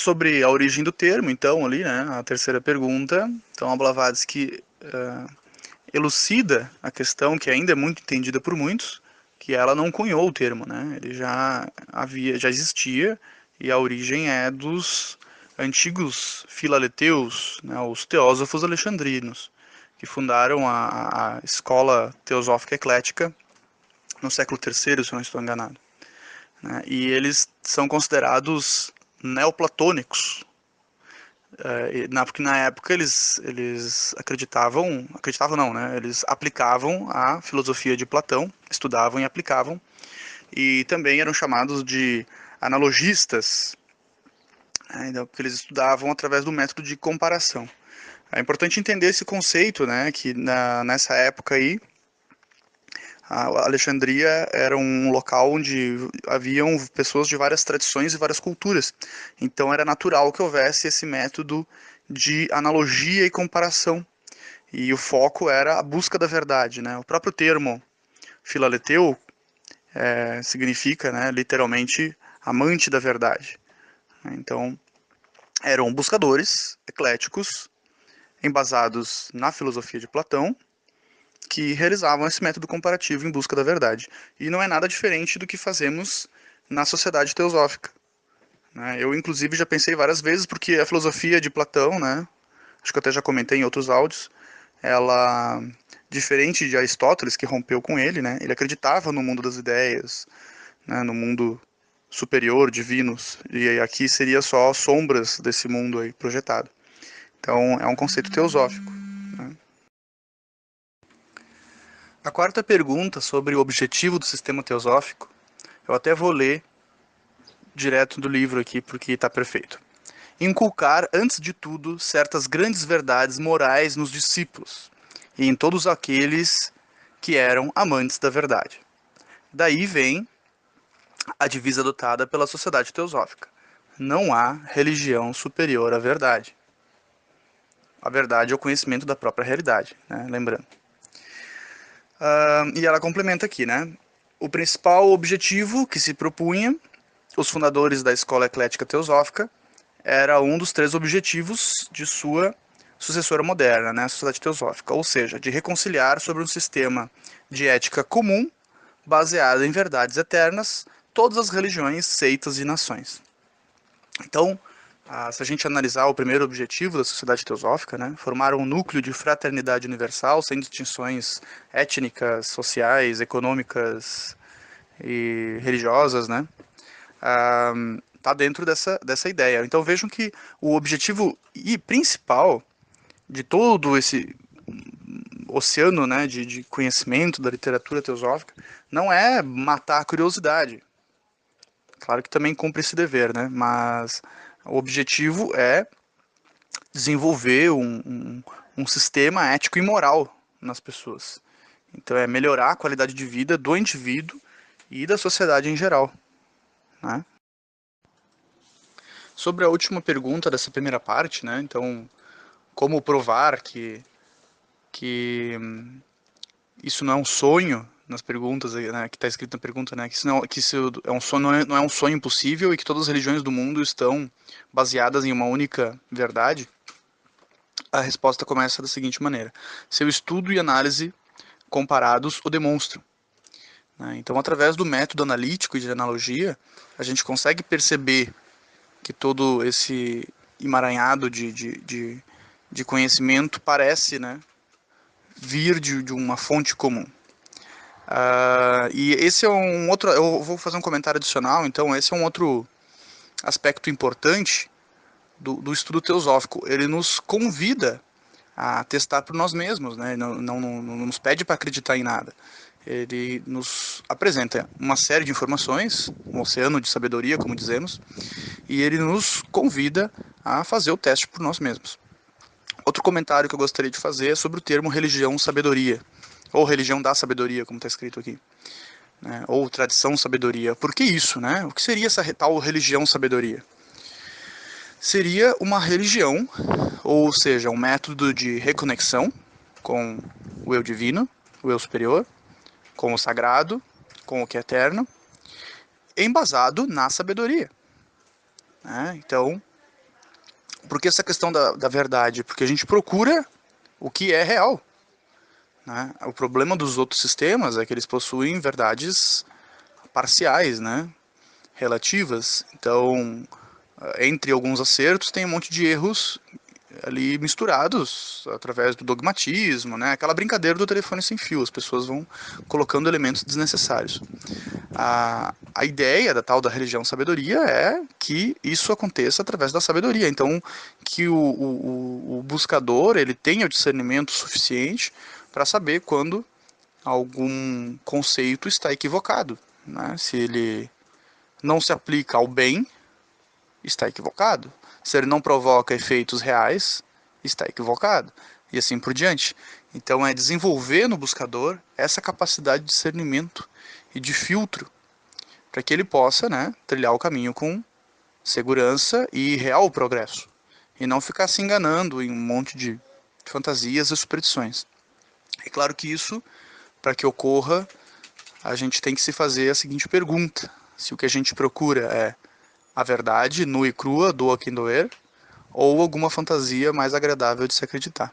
Sobre a origem do termo, então, ali, né, a terceira pergunta. Então, a Blavatsky elucida a questão que ainda é muito entendida por muitos, que ela não cunhou o termo, né? Ele já existia e a origem é dos antigos filaleteus, né, os teósofos alexandrinos, que fundaram a escola teosófica eclética no século III, se eu não estou enganado, né? E eles são considerados neoplatônicos, porque na época eles acreditavam não, né? Eles aplicavam a filosofia de Platão, estudavam e aplicavam, e também eram chamados de analogistas, né? Então, porque eles estudavam através do método de comparação. É importante entender esse conceito, né? Que nessa época aí, a Alexandria era um local onde haviam pessoas de várias tradições e várias culturas. Então era natural que houvesse esse método de analogia e comparação. E o foco era a busca da verdade, né? O próprio termo filaleteu significa, né, literalmente, amante da verdade. Então eram buscadores ecléticos, embasados na filosofia de Platão, que realizavam esse método comparativo em busca da verdade. E não é nada diferente do que fazemos na sociedade teosófica, né? Eu, inclusive, já pensei várias vezes, porque a filosofia de Platão, né, acho que eu até já comentei em outros áudios, ela, diferente de Aristóteles, que rompeu com ele, né, ele acreditava no mundo das ideias, né, no mundo superior, divinos, e aqui seria só sombras desse mundo aí projetado. Então, é um conceito teosófico, né? A quarta pergunta sobre o objetivo do sistema teosófico, eu até vou ler direto do livro aqui porque está perfeito. Inculcar, antes de tudo, certas grandes verdades morais nos discípulos e em todos aqueles que eram amantes da verdade. Daí vem a divisa adotada pela sociedade teosófica. Não há religião superior à verdade. A verdade é o conhecimento da própria realidade, né? Lembrando. E ela complementa aqui, né? O principal objetivo que se propunha os fundadores da escola eclética teosófica era um dos três objetivos de sua sucessora moderna, né, a sociedade teosófica, ou seja, de reconciliar sobre um sistema de ética comum baseado em verdades eternas todas as religiões, seitas e nações. Então, se a gente analisar o primeiro objetivo da sociedade teosófica, né, formar um núcleo de fraternidade universal sem distinções étnicas, sociais, econômicas e religiosas, né, está dentro dessa ideia. Então vejam que o objetivo e principal de todo esse oceano, né, de conhecimento da literatura teosófica não é matar a curiosidade. Claro que também cumpre esse dever, né? Mas o objetivo é desenvolver um sistema ético e moral nas pessoas. Então é melhorar a qualidade de vida do indivíduo e da sociedade em geral, né? Sobre a última pergunta dessa primeira parte, né? Então, como provar que isso não é um sonho nas perguntas, né, que está escrito na pergunta, né, que isso é um sonho, não é um sonho impossível e que todas as religiões do mundo estão baseadas em uma única verdade? A resposta começa da seguinte maneira: seu estudo e análise comparados o demonstram, né? Então, através do método analítico e de analogia, a gente consegue perceber que todo esse emaranhado de conhecimento parece, né, vir de uma fonte comum. E esse é um outro. Eu vou fazer um comentário adicional, então, esse é um outro aspecto importante do estudo teosófico. Ele nos convida a testar por nós mesmos, né? Não nos pede para acreditar em nada. Ele nos apresenta uma série de informações, um oceano de sabedoria, como dizemos, e ele nos convida a fazer o teste por nós mesmos. Outro comentário que eu gostaria de fazer é sobre o termo religião-sabedoria, ou religião da sabedoria, como está escrito aqui, né? Ou tradição-sabedoria. Por que isso, né? O que seria essa tal religião-sabedoria? Seria uma religião, ou seja, um método de reconexão com o eu divino, o eu superior, com o sagrado, com o que é eterno, embasado na sabedoria, né? Então, Por que essa questão da verdade? Porque a gente procura o que é real, né? O problema dos outros sistemas é que eles possuem verdades parciais, né? Relativas. Então, entre alguns acertos, tem um monte de erros ali misturados através do dogmatismo, né? Aquela brincadeira do telefone sem fio, as pessoas vão colocando elementos desnecessários. A ideia da tal da religião sabedoria é que isso aconteça através da sabedoria. Então, que o buscador ele tenha o discernimento suficiente para saber quando algum conceito está equivocado, né? Se ele não se aplica ao bem, está equivocado. Se ele não provoca efeitos reais, está equivocado. E assim por diante. Então é desenvolver no buscador essa capacidade de discernimento e de filtro para que ele possa, né, trilhar o caminho com segurança e real progresso. E não ficar se enganando em um monte de fantasias e superstições. É claro que isso, para que ocorra, a gente tem que se fazer a seguinte pergunta: se o que a gente procura é a verdade nua e crua, doa quem doer, ou alguma fantasia mais agradável de se acreditar.